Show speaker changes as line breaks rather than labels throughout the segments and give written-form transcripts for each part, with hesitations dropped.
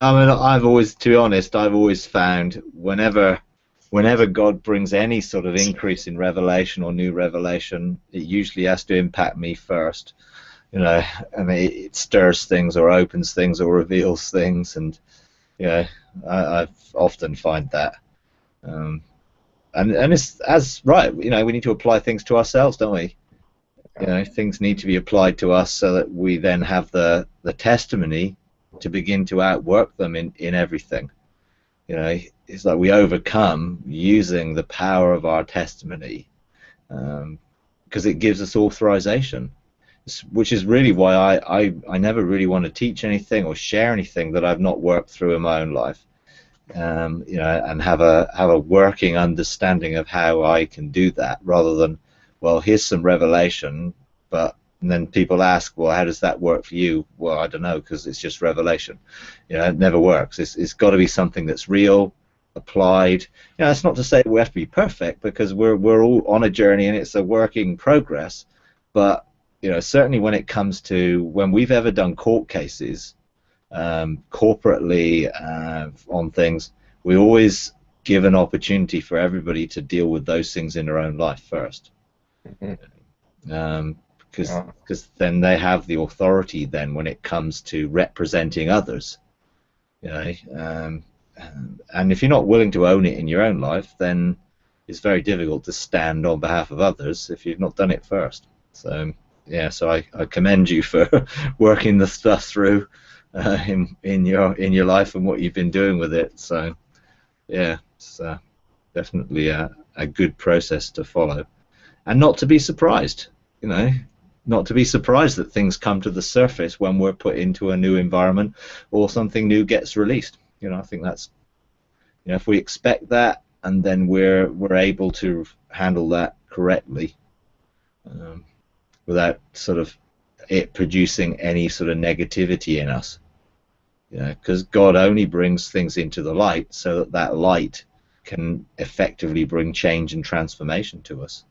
I mean, I've always, to be honest, I've always found whenever God brings any sort of increase in revelation or new revelation, it usually has to impact me first. You know, I mean, it stirs things or opens things or reveals things, and you know, I've often find that. Um, and it's as right. You know, we need to apply things to ourselves, don't we? You know, things need to be applied to us so that we then have the testimony to begin to outwork them in everything. You know, it's like we overcome using the power of our testimony, because it gives us authorization, which is really why I never really want to teach anything or share anything that I've not worked through in my own life. You know, and have a working understanding of how I can do that, rather than, well, here's some revelation, but and then people ask, well, how does that work for you? Well, I don't know, because it's just revelation. You know, it never works. It's got to be something that's real, applied. You know, that's not to say we have to be perfect, because we're all on a journey and it's a working progress. But you know, certainly when it comes to when we've ever done court cases, corporately, on things, we always give an opportunity for everybody to deal with those things in their own life first. Because then they have the authority then when it comes to representing others. You know, and if you're not willing to own it in your own life, then it's very difficult to stand on behalf of others if you've not done it first. So yeah, so I commend you for working the stuff through in your life and what you've been doing with it. So yeah, it's definitely a good process to follow, and not to be surprised. You know, not to be surprised that things come to the surface when we're put into a new environment or something new gets released. You know, I think that's, you know, if we expect that and then we're able to handle that correctly, without sort of it producing any sort of negativity in us. You know, because God only brings things into the light so that that light can effectively bring change and transformation to us.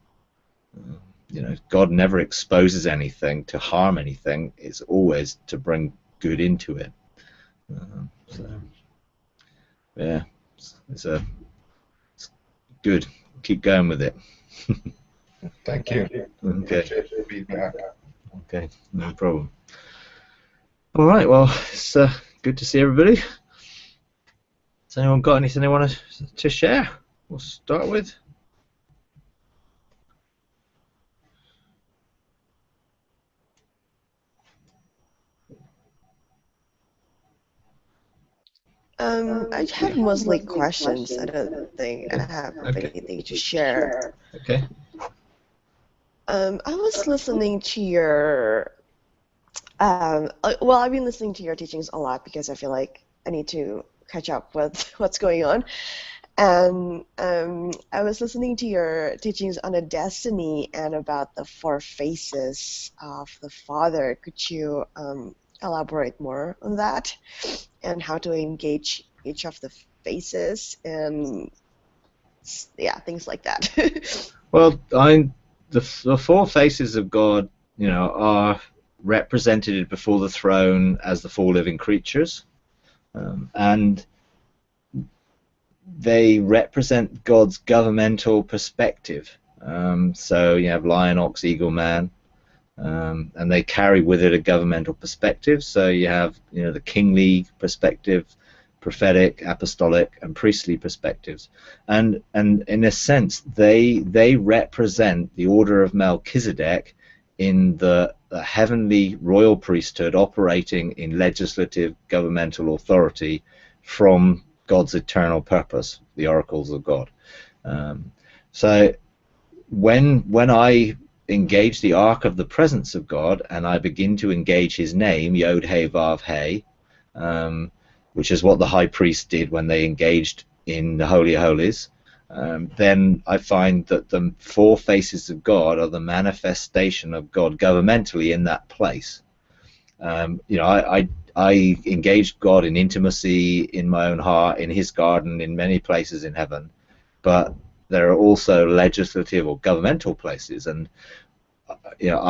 You know, God never exposes anything to harm anything. It's always to bring good into it. So yeah, it's good. Keep going with it.
Thank you.
Okay.
Feedback.
Okay, no problem. All right. Well, it's good to see everybody. Has anyone got anything they want to share? We'll start with.
I have mostly questions. I don't think I have anything to share.
Okay.
I was listening to your, well, I've been listening to your teachings a lot because I feel like I need to catch up with what's going on. And I was listening to your teachings on the destiny and about the 4 faces of the Father. Could you elaborate more on that and how to engage each of the faces and yeah, things like that?
Well, the 4 faces of God, you know, are represented before the throne as the 4 living creatures, and they represent God's governmental perspective. So you have lion, ox, eagle, man, and they carry with it a governmental perspective. So you have, you know, the kingly perspective, prophetic, apostolic, and priestly perspectives, and in a sense they represent the order of Melchizedek in the heavenly royal priesthood operating in legislative governmental authority from God's eternal purpose, the oracles of God. So when I engage the ark of the presence of God and I begin to engage his name, Yod He Vav He, which is what the high priest did when they engaged in the Holy of Holies, then I find that the 4 faces of God are the manifestation of God governmentally in that place. You know, I engaged God in intimacy in my own heart, in his garden, in many places in heaven, but there are also legislative or governmental places, and you know,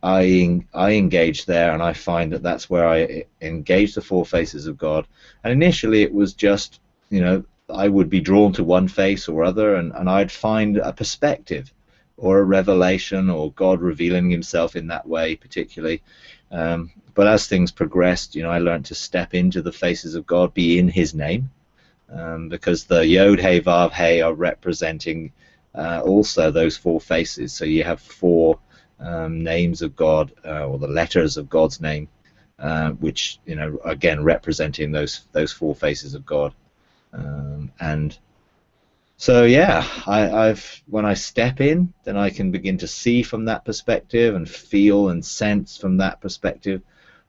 I engage there, and I find that that's where I engage the four faces of God. And initially it was just, I would be drawn to one face or other, and I'd find a perspective or a revelation or God revealing himself in that way particularly. But as things progressed, I learned to step into the faces of God, be in his name, because the Yod, He, Vav, He are representing also those four faces. So you have four names of God, or the letters of God's name, which again representing those four faces of God. And so yeah, when I step in, then I can begin to see from that perspective and feel and sense from that perspective.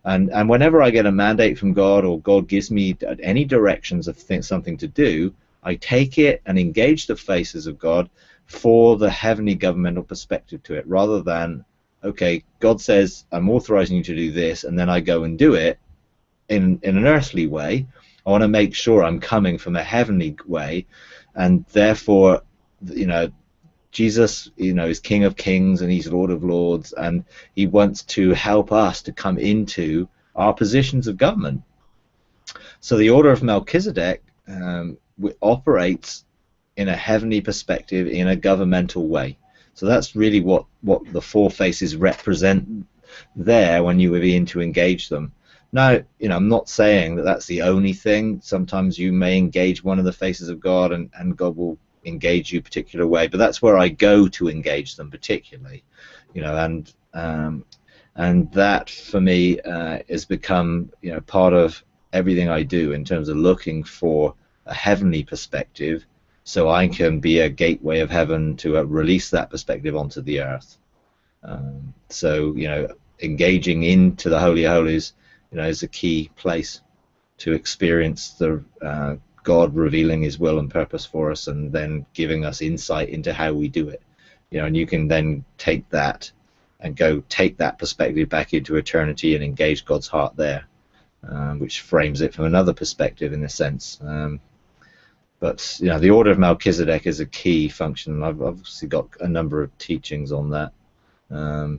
And whenever I get a mandate from God, or God gives me any directions of something to do, I take it and engage the faces of God for the heavenly governmental perspective to it, rather than, okay, God says I'm authorizing you to do this, and then I go and do it in an earthly way. I want to make sure I'm coming from a heavenly way, and therefore, Jesus, is King of Kings and he's Lord of Lords, and he wants to help us to come into our positions of government. So the order of Melchizedek operates in a heavenly perspective, in a governmental way. So that's really what the four faces represent there when you begin to engage them. Now, I'm not saying that that's the only thing. Sometimes you may engage one of the faces of God, and God will engage you a particular way, but that's where I go to engage them particularly, and that for me has become part of everything I do in terms of looking for a heavenly perspective, so I can be a gateway of heaven to release that perspective onto the earth. So engaging into the Holy of Holies is a key place to experience the God revealing his will and purpose for us, and then giving us insight into how we do it. And you can then take that and go take that perspective back into eternity and engage God's heart there, which frames it from another perspective in a sense. But the order of Melchizedek is a key function. I've obviously got a number of teachings on that,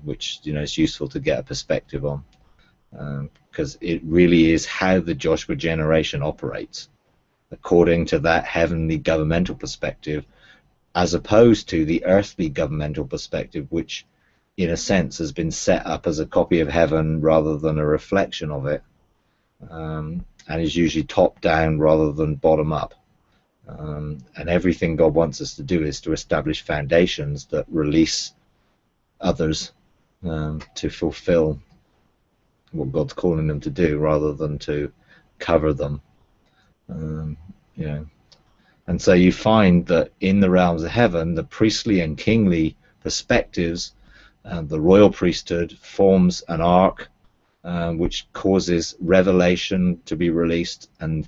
which is useful to get a perspective on, because it really is how the Joshua generation operates, according to that heavenly governmental perspective, as opposed to the earthly governmental perspective, which in a sense has been set up as a copy of heaven rather than a reflection of it, and is usually top down rather than bottom up. And everything God wants us to do is to establish foundations that release others to fulfill what God's calling them to do, rather than to cover them. And so you find that in the realms of heaven, the priestly and kingly perspectives, the royal priesthood forms an ark, which causes revelation to be released, and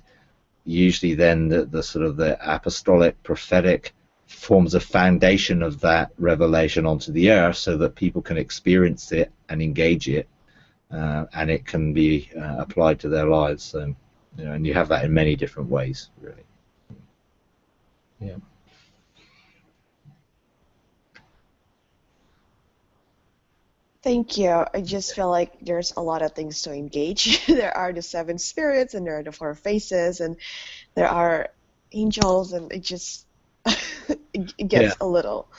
usually then the sort of the apostolic prophetic forms a foundation of that revelation onto the earth, so that people can experience it and engage it, and it can be applied to their lives. So, and you have that in many different ways, really. Yeah.
Thank you. I just feel like there's a lot of things to engage. There are the seven spirits, and there are the four faces, and there are angels, and it just it gets a little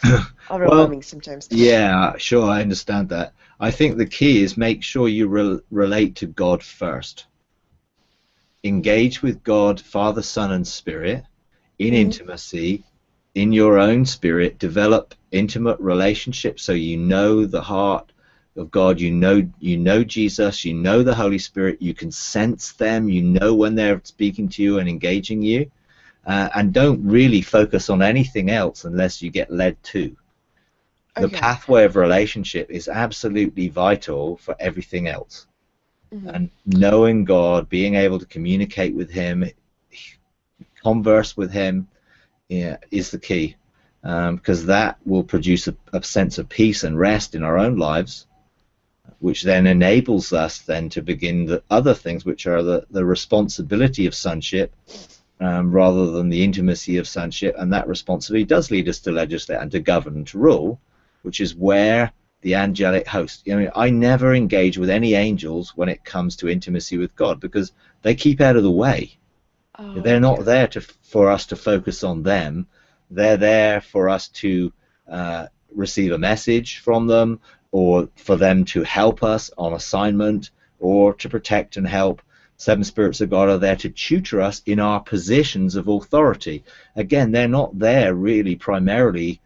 overwhelming sometimes.
Yeah, sure, I understand that. I think the key is make sure you relate to God first. Engage with God, Father, Son, and Spirit in intimacy, in your own spirit. Develop intimate relationships so you know the heart of God, you know Jesus, you know the Holy Spirit, you can sense them, you know when they're speaking to you and engaging you, and don't really focus on anything else unless you get led to. The pathway of relationship is absolutely vital for everything else. And knowing God, being able to communicate with him, converse with him, is the key, because that will produce a sense of peace and rest in our own lives, which then enables us then to begin the other things, which are the responsibility of sonship, rather than the intimacy of sonship. And that responsibility does lead us to legislate and to govern and to rule, which is where the angelic host. I mean, I never engage with any angels when it comes to intimacy with God, because they keep out of the way.
Oh,
They're not
okay.
there for us to focus on them. They're there for us to receive a message from them, or for them to help us on assignment, or to protect and help. Seven spirits of God are there to tutor us in our positions of authority. Again, they're not there really primarily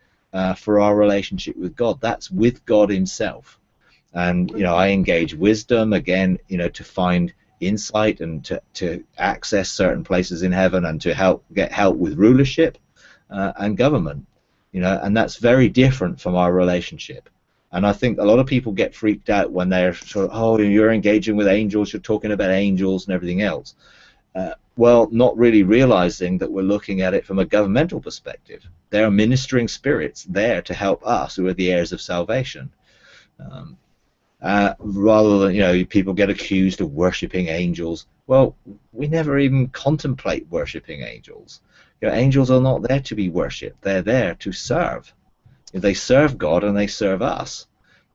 for our relationship with God. That's with God himself. And I engage wisdom again, to find insight and to access certain places in heaven, and to get help with rulership and government, and that's very different from our relationship. And I think a lot of people get freaked out when they're sort of, oh, you're engaging with angels, you're talking about angels and everything else. Well, not really realizing that we're looking at it from a governmental perspective. There are ministering spirits there to help us, who are the heirs of salvation. Rather than, people get accused of worshipping angels. Well, we never even contemplate worshipping angels. Angels are not there to be worshipped. They're there to serve. They serve God and they serve us.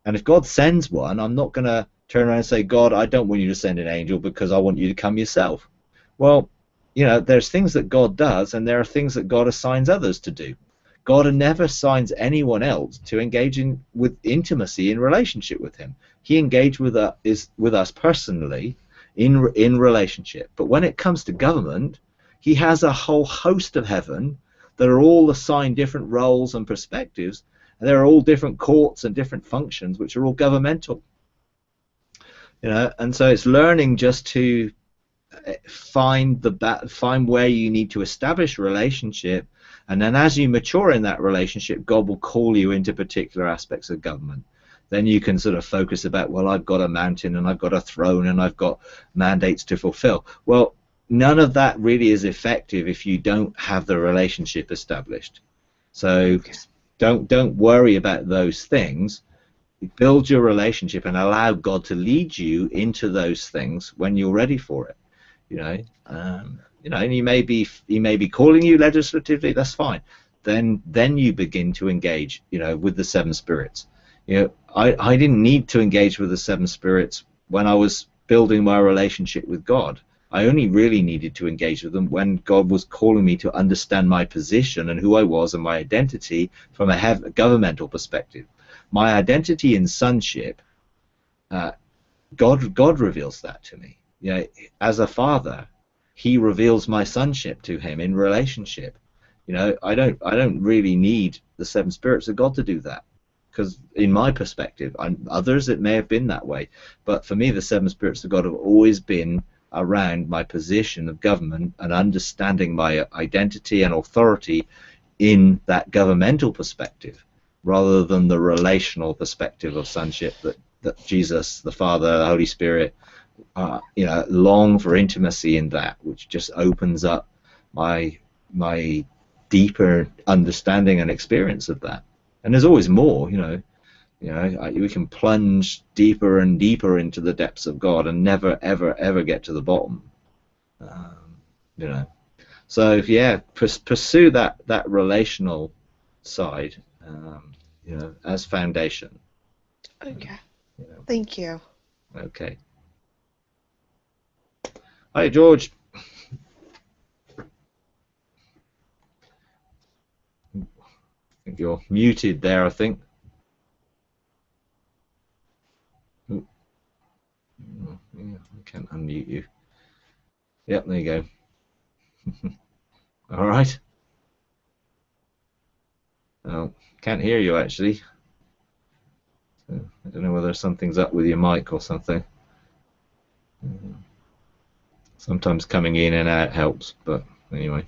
And if God sends one, I'm not going to turn around and say, God, I don't want you to send an angel because I want you to come yourself. Well, there's things that God does, and there are things that God assigns others to do. God never assigns anyone else to engage with intimacy in relationship with him. He engaged with us personally in relationship. But when it comes to government, he has a whole host of heaven that are all assigned different roles and perspectives, and there are all different courts and different functions which are all governmental. And so it's learning just to find where you need to establish a relationship, and then as you mature in that relationship, God will call you into particular aspects of government. Then you can sort of focus about, well, I've got a mountain and I've got a throne and I've got mandates to fulfill. Well, none of that really is effective if you don't have the relationship established. So don't worry about those things. Build your relationship and allow God to lead you into those things when you're ready for it. And he may be calling you legislatively. That's fine. Then you begin to engage, with the seven spirits. I didn't need to engage with the seven spirits when I was building my relationship with God. I only really needed to engage with them when God was calling me to understand my position and who I was and my identity from a governmental perspective. My identity in sonship, God reveals that to me. As a father, he reveals my sonship to him in relationship. I don't really need the seven spirits of God to do that, because in my perspective, others it may have been that way, but for me the seven spirits of God have always been around my position of government and understanding my identity and authority in that governmental perspective, rather than the relational perspective of sonship that Jesus, the Father, the Holy Spirit, long for intimacy in that, which just opens up my deeper understanding and experience of that. And there's always more, we can plunge deeper and deeper into the depths of God and never, ever, ever get to the bottom. So yeah, pursue that relational side, as foundation.
Okay. Thank you.
Okay. Hi, George. I think you're muted there, I think. Ooh. Yeah, I can't unmute you. Yep, there you go. All right. Oh, can't hear you actually. So, I don't know whether something's up with your mic or something. Sometimes coming in and out helps, but anyway.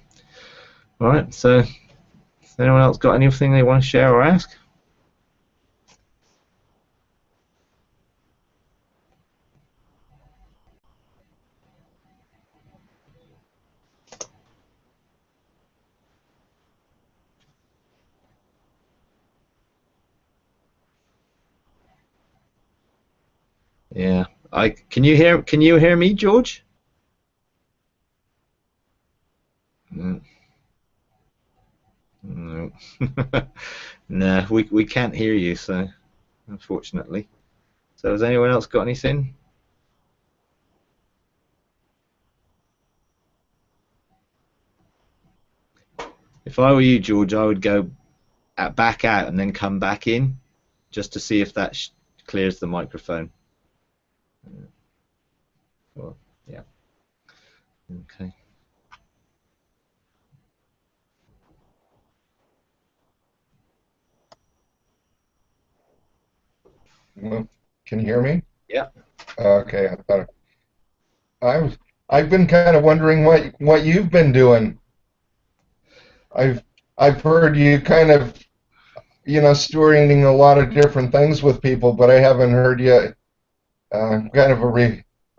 All right. So, has anyone else got anything they want to share or ask? Yeah. Can you hear me, George? No. No. No, we can't hear you, so unfortunately. So has anyone else got anything? If I were you, George, I would go back out and then come back in, just to see if that clears the microphone. Well, yeah. Okay.
Well, can you hear me?
Yeah.
Okay, I thought I've been kind of wondering what you've been doing. I've heard you kind of, stewarding a lot of different things with people, but I haven't heard you kind of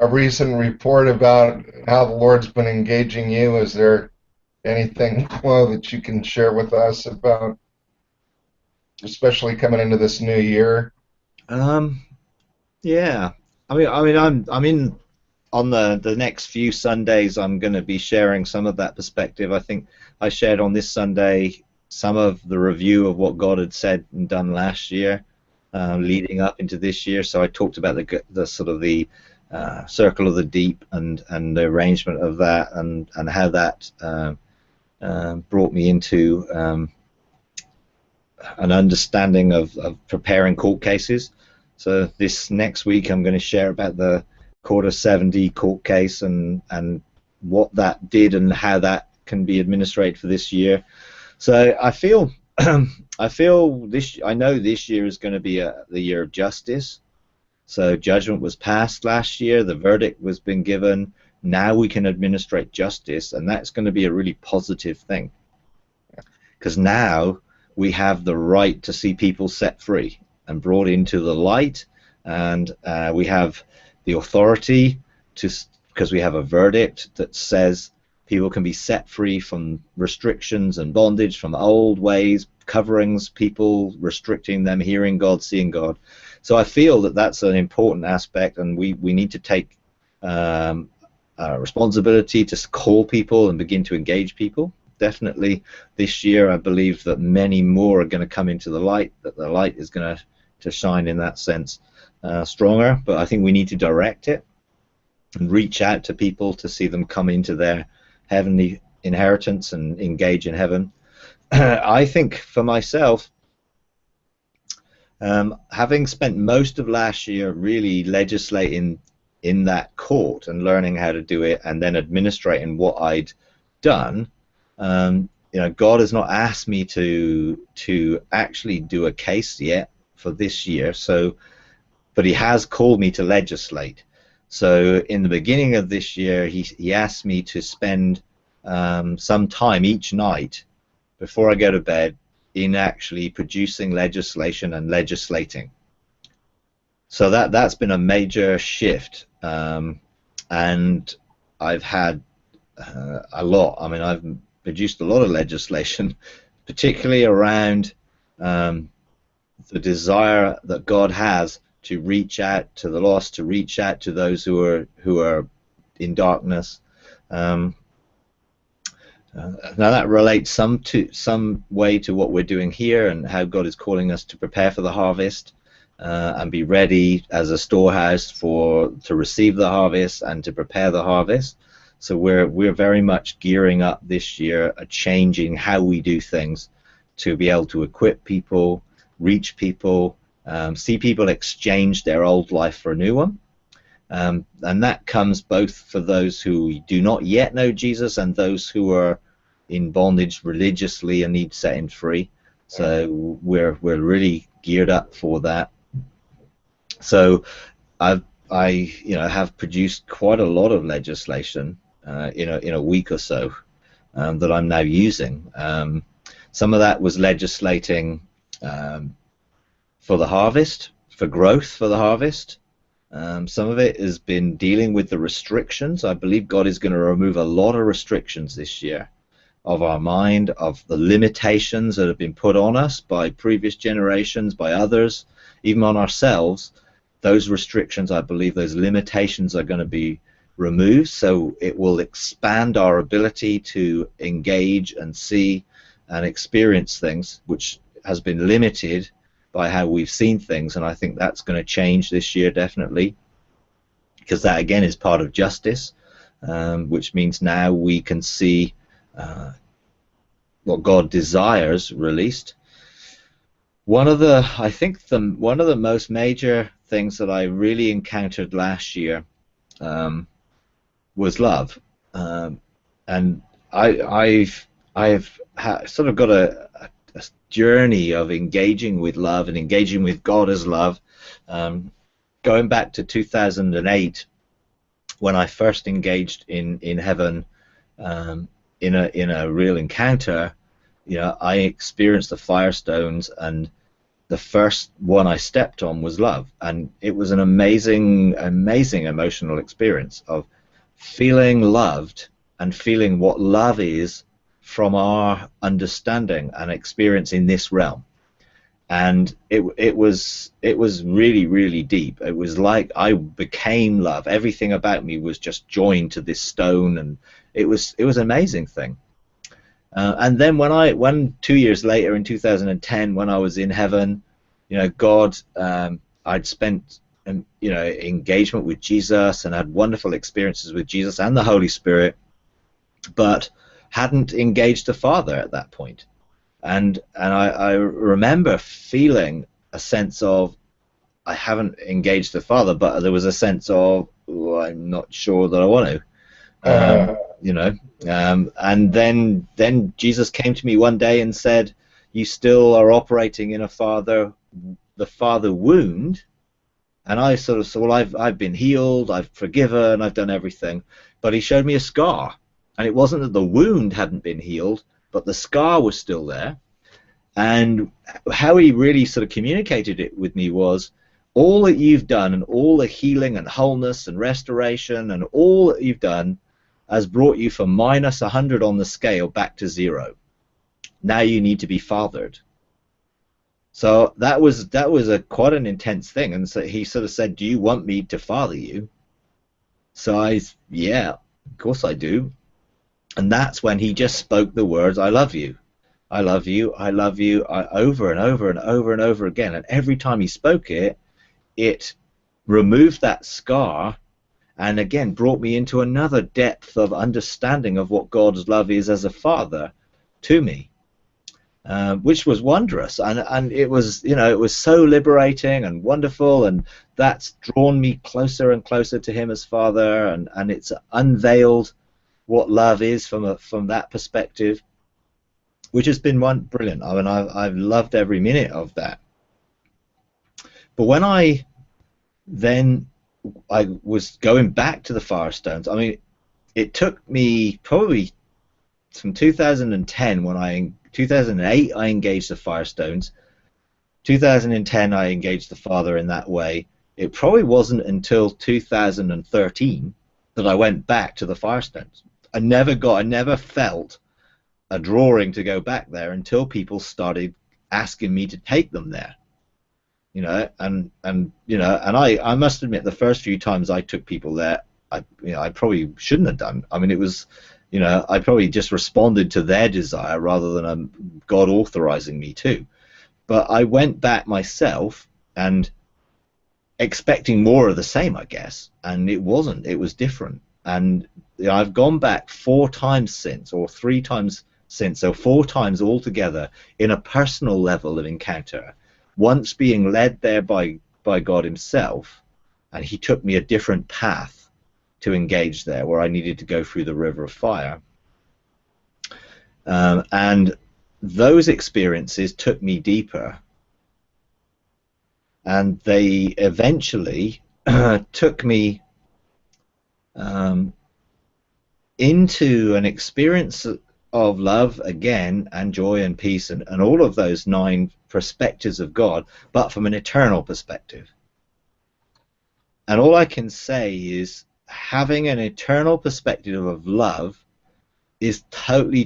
a recent report about how the Lord's been engaging you. Is there anything, well, that you can share with us about, especially coming into this new year?
Yeah. I'm in on the next few Sundays. I'm going to be sharing some of that perspective. I think I shared on this Sunday some of the review of what God had said and done last year, leading up into this year. So I talked about the sort of the circle of the deep and the arrangement of that, and how that brought me into an understanding of preparing court cases. So this next week I'm going to share about the Quarter 70 court case and what that did and how that can be administrated for this year. So I feel I know this year is going to be the year of justice. So judgment was passed last year, the verdict was been given. Now we can administrate justice, and that's going to be a really positive thing, because now we have the right to see people set free and brought into the light, and we have the authority because we have a verdict that says people can be set free from restrictions and bondage, from old ways, coverings, people restricting them, hearing God, seeing God. So I feel that that's an important aspect, and we need to take responsibility to call people and begin to engage people. Definitely this year I believe that many more are going to come into the light, that the light is going to shine in that sense stronger, but I think we need to direct it and reach out to people to see them come into their heavenly inheritance and engage in heaven. I think for myself, having spent most of last year really legislating in that court and learning how to do it and then administrating what I'd done, God has not asked me to actually do a case yet for this year, but he has called me to legislate. So in the beginning of this year, he asked me to spend some time each night before I go to bed in actually producing legislation and legislating. So that's been a major shift, and I've had a lot. I mean, I've produced a lot of legislation, particularly around the desire that God has to reach out to the lost, to reach out to those who are in darkness. Now that relates some way to what we're doing here and how God is calling us to prepare for the harvest and be ready as a storehouse to receive the harvest and to prepare the harvest. So we're very much gearing up this year, changing how we do things to be able to equip people, reach people, see people exchange their old life for a new one. And that comes both for those who do not yet know Jesus and those who are in bondage religiously and need setting free. So we're really geared up for that. So I have produced quite a lot of legislation in a week or so that I'm now using. Some of that was legislating for the harvest, for growth for the harvest. Some of it has been dealing with the restrictions. I believe God is going to remove a lot of restrictions this year of our mind, of the limitations that have been put on us by previous generations, by others, even on ourselves. Those restrictions, I believe, those limitations are going to be removed, so it will expand our ability to engage and see and experience things which has been limited by how we've seen things, and I think that's going to change this year definitely, because that again is part of justice, which means now we can see what God desires released. One of the most major things that I really encountered last year was love, and I've sort of got a journey of engaging with love and engaging with God as love, going back to 2008 when I first engaged in heaven, in a real encounter. I experienced the firestones, and the first one I stepped on was love, and it was an amazing emotional experience of feeling loved and feeling what love is from our understanding and experience in this realm. And it was really, really deep. It was like I became love. Everything about me was just joined to this stone, and it was an amazing thing. And then when 2 years later in 2010, when I was in heaven, God, I'd spent engagement with Jesus and had wonderful experiences with Jesus and the Holy Spirit, but hadn't engaged the Father at that point. And I remember feeling a sense of, I haven't engaged the Father, but there was a sense of, I'm not sure that I want to. And then Jesus came to me one day and said, you still are operating in the father wound. And I sort of said, well, I've been healed, I've forgiven, I've done everything. But he showed me a scar, and it wasn't that the wound hadn't been healed, but the scar was still there. And how he really sort of communicated it with me was, all that you've done and all the healing and wholeness and restoration and all that you've done has brought you from minus 100 on the scale back to 0. Now you need to be fathered. So that was quite an intense thing. And so he sort of said, do you want me to father you? So yeah, of course I do. And that's when he just spoke the words, I love you. I love you, I love you, over and over and over and over again. And every time he spoke it, it removed that scar, and again brought me into another depth of understanding of what God's love is as a father to me, which was wondrous, and it was it was so liberating and wonderful, and that's drawn me closer and closer to him as Father, and it's unveiled what love is from that perspective, which has been brilliant. I mean, I've loved every minute of that. But when I was going back to the Firestones, I mean, it took me probably from 2010 2008 I engaged the Firestones. 2010 I engaged the Father in that way. It probably wasn't until 2013 that I went back to the Firestones. I never felt a drawing to go back there until people started asking me to take them there. And I must admit, the first few times I took people there, I probably shouldn't have done. I mean, it was, I probably just responded to their desire rather than God authorizing me to. But I went back myself and expecting more of the same, I guess, and it wasn't. It was different. And I've gone back 4 times since, or 3 times since, so 4 times altogether in a personal level of encounter. Once being led there by God himself, and he took me a different path to engage there, where I needed to go through the river of fire. And those experiences took me deeper, and they eventually took me into an experience of love again, and joy and peace, and all of those 9 perspectives of God, but from an eternal perspective. And all I can say is, having an eternal perspective of love is totally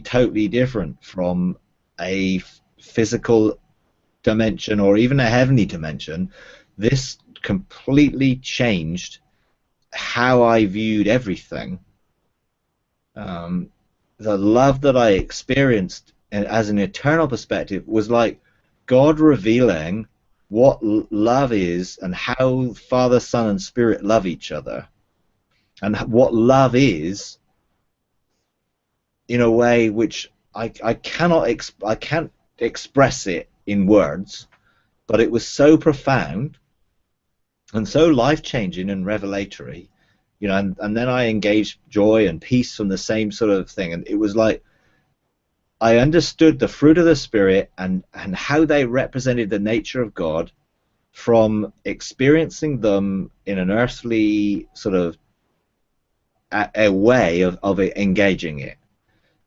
different from a physical dimension or even a heavenly dimension. This completely changed how I viewed everything. The love that I experienced as an eternal perspective was like God revealing what love is and how Father, Son, and Spirit love each other, and what love is in a way which I can't express it in words, but it was so profound and so life-changing and revelatory, you know, and then I engaged joy and peace from the same sort of thing, and it was like I understood the fruit of the Spirit and how they represented the nature of God from experiencing them in an earthly sort of a way of engaging it,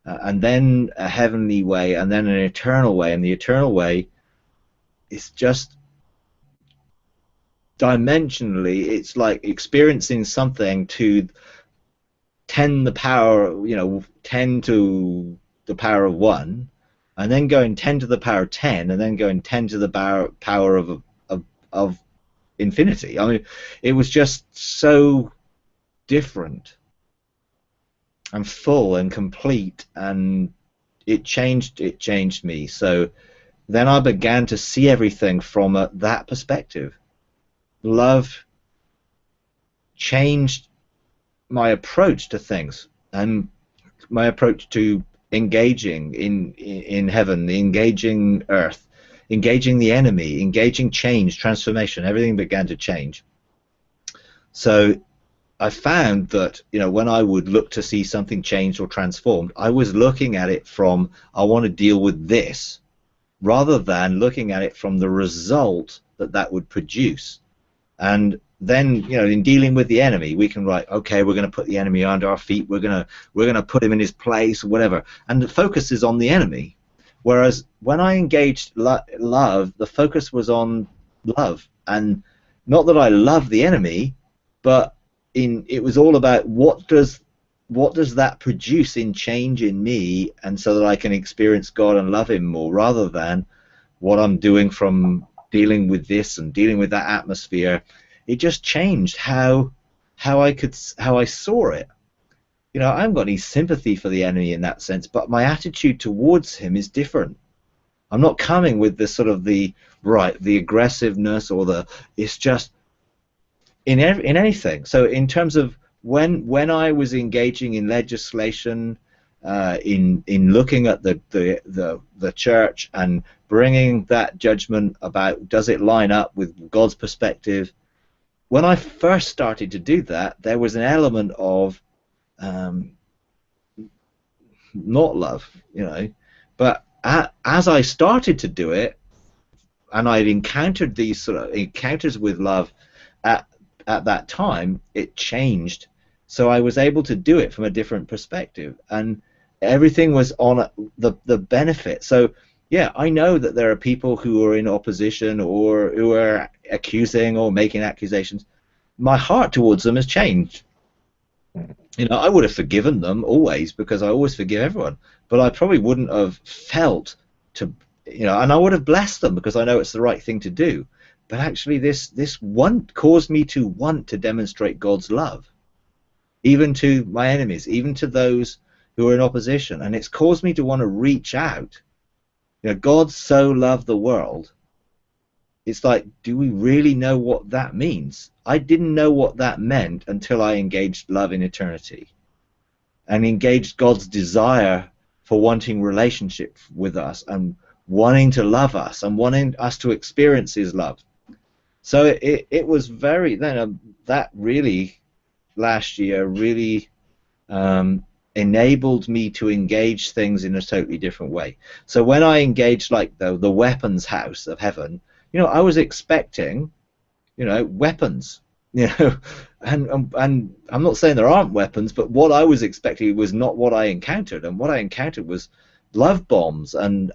and then a heavenly way, and then an eternal way, and the eternal way is just dimensionally, it's like experiencing something to 10 the power, you know, 10 to the power of 1, and then going 10 to the power of 10, and then going 10 to the power of infinity. I mean, it was just so different and full and complete, and it changed me. So then I began to see everything from that perspective. Love changed my approach to things and my approach to engaging in heaven, engaging earth, engaging the enemy, engaging change, transformation. Everything began to change. So I found that, you know, when I would look to see something changed or transformed, I was looking at it from, I want to deal with this, rather than looking at it from the result that that would produce. And then, you know, in dealing with the enemy, we can write, okay, we're going to put the enemy under our feet, we're going to put him in his place, or whatever. And the focus is on the enemy. Whereas when I engaged love, the focus was on love. And not that I love the enemy, but it was all about what does that produce in change in me, and so that I can experience God and love him more, rather than what I'm doing from dealing with this and dealing with that atmosphere. It just changed how I saw it. You know, I haven't got any sympathy for the enemy in that sense, but my attitude towards him is different. I'm not coming with this sort of the aggressiveness or it's just in anything. So in terms of when I was engaging in legislation, in looking at the church and bringing that judgment about, does it line up with God's perspective? When I first started to do that, there was an element of not love, you know. But as I started to do it, and I'd encountered these sort of encounters with love at that time, it changed. So I was able to do it from a different perspective, and everything was on the benefit. So yeah, I know that there are people who are in opposition or who are accusing or making accusations. My heart towards them has changed. You know, I would have forgiven them always, because I always forgive everyone, but I probably wouldn't have felt to, you know, and I would have blessed them because I know it's the right thing to do. But actually this caused me to want to demonstrate God's love, even to my enemies, even to those who are in opposition, and it's caused me to want to reach out. You know, God so loved the world. It's like, do we really know what that means? I didn't know what that meant until I engaged love in eternity and engaged God's desire for wanting relationship with us and wanting to love us and wanting us to experience his love. So it was very, then that really, last year, really enabled me to engage things in a totally different way. So when I engaged like the weapons house of heaven, you know, I was expecting, you know, weapons, you know, and I'm not saying there aren't weapons, but what I was expecting was not what I encountered, and what I encountered was love bombs and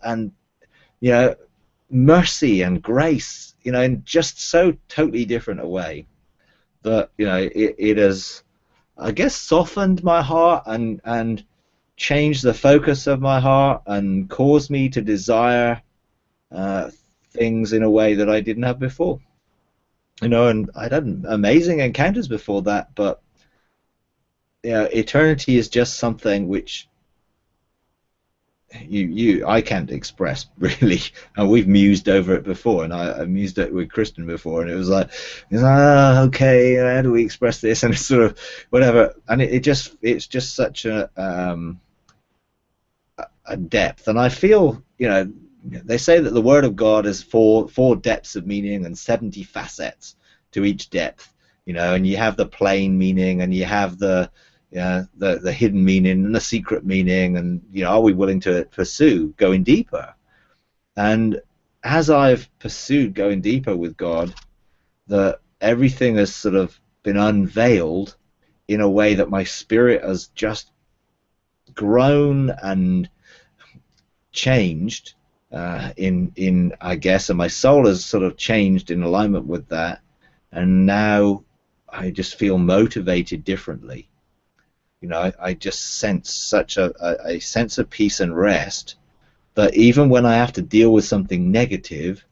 you know, mercy and grace, you know, in just so totally different a way that, you know, it has, I guess, softened my heart and changed the focus of my heart and caused me to desire things in a way that I didn't have before. You know, and I'd had amazing encounters before that, but you know, eternity is just something which, I can't express really, and we've mused over it before, and I mused it with Kristen before, and it was like, okay, how do we express this, and it's sort of whatever, and it's just such a depth, and I feel, they say that the Word of God has four depths of meaning and 70 facets to each depth, and you have the plain meaning, and you have the hidden meaning and the secret meaning, and are we willing to pursue going deeper? And as I've pursued going deeper with God, that everything has sort of been unveiled in a way that my spirit has just grown and changed in I guess, and my soul has sort of changed in alignment with that, and now I just feel motivated differently. I just sense such a sense of peace and rest that even when I have to deal with something negative,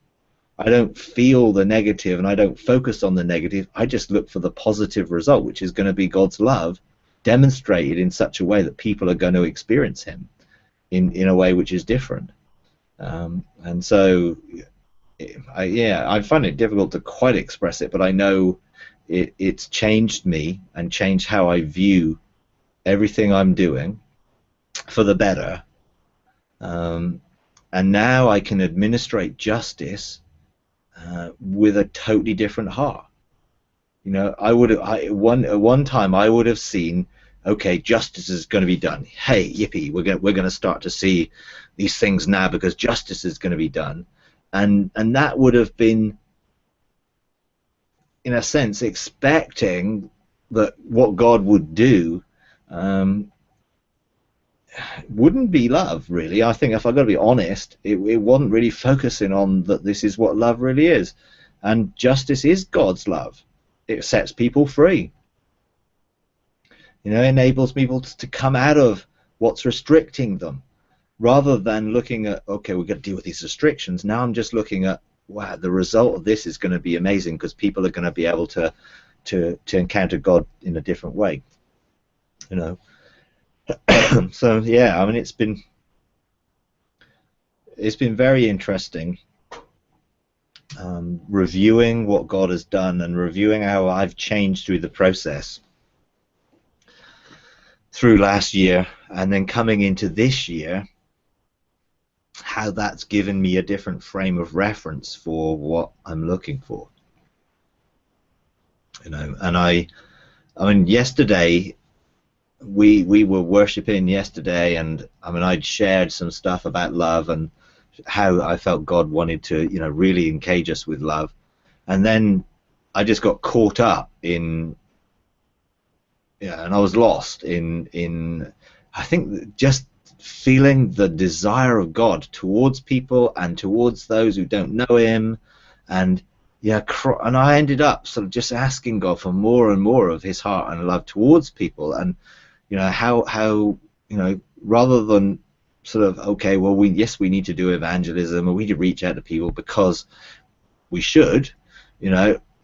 I don't feel the negative and I don't focus on the negative. I just look for the positive result, which is going to be God's love demonstrated in such a way that people are going to experience Him in a way which is different. And so, I find it difficult to quite express it, but I know it's changed me and changed how I view everything I'm doing for the better. And now I can administrate justice with a totally different heart. At one time I would have seen, okay, justice is going to be done. Hey, yippee, we're going to start to see these things now because justice is going to be done, and that would have been, in a sense, expecting that what God would do wouldn't be love, really. I think, if I've got to be honest, it wasn't really focusing on that this is what love really is, and justice is God's love. It sets people free. Enables people to come out of what's restricting them, rather than looking at, okay, we've got to deal with these restrictions. Now I'm just looking at, wow, the result of this is going to be amazing because people are going to be able to encounter God in a different way. So yeah, I mean, it's been very interesting reviewing what God has done and reviewing how I've changed through the process through last year, and then coming into this year, how that's given me a different frame of reference for what I'm looking for. And I mean, yesterday we were worshiping yesterday, and I mean, I'd shared some stuff about love and how I felt God wanted to, really engage us with love, and then I just got caught up in, and I was lost in I think just feeling the desire of God towards people and towards those who don't know Him, and and I ended up sort of just asking God for more and more of His heart and love towards people, and how rather than sort of, okay, well, we need to do evangelism and we need to reach out to people because we should,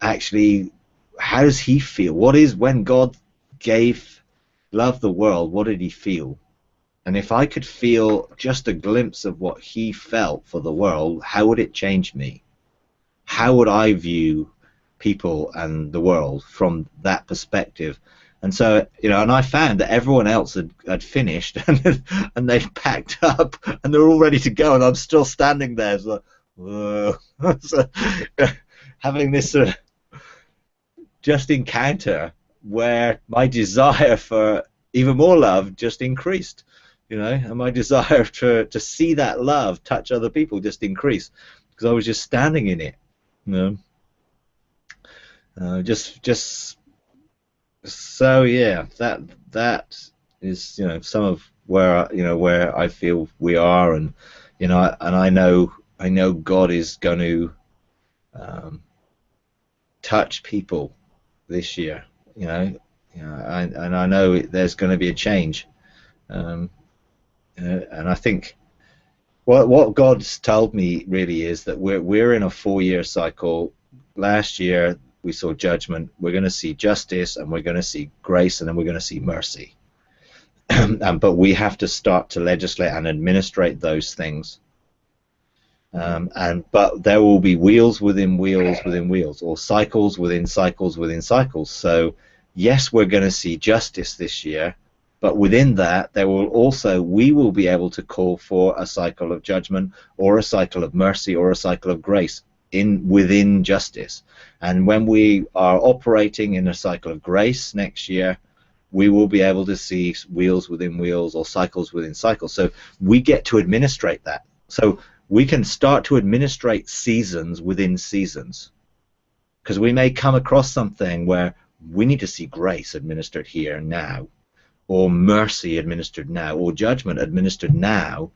actually, how does He feel? What is, when God loved the world, what did He feel? And if I could feel just a glimpse of what He felt for the world, how would it change me? How would I view people and the world from that perspective? And so, and I found that everyone else had finished and they'd packed up and they're all ready to go, and I'm still standing there. It's like, whoa. So, having this sort of just encounter where my desire for even more love just increased, and my desire to see that love touch other people just increased because I was just standing in it, just so yeah, that is some of where I feel we are, and and I know God is going to touch people this year, and I know there's going to be a change, and I think what God's told me really is that we're in a 4-year cycle. Last year we saw judgment. We're going to see justice, and we're going to see grace, and then we're going to see mercy. But we have to start to legislate and administrate those things. But there will be wheels within wheels within wheels, or cycles within cycles within cycles. So yes, we're going to see justice this year, but within that, we will be able to call for a cycle of judgment, or a cycle of mercy, or a cycle of grace within justice. And when we are operating in a cycle of grace next year, we will be able to see wheels within wheels, or cycles within cycles. So we get to administrate that. So we can start to administrate seasons within seasons, because we may come across something where we need to see grace administered here and now, or mercy administered now, or judgment administered now,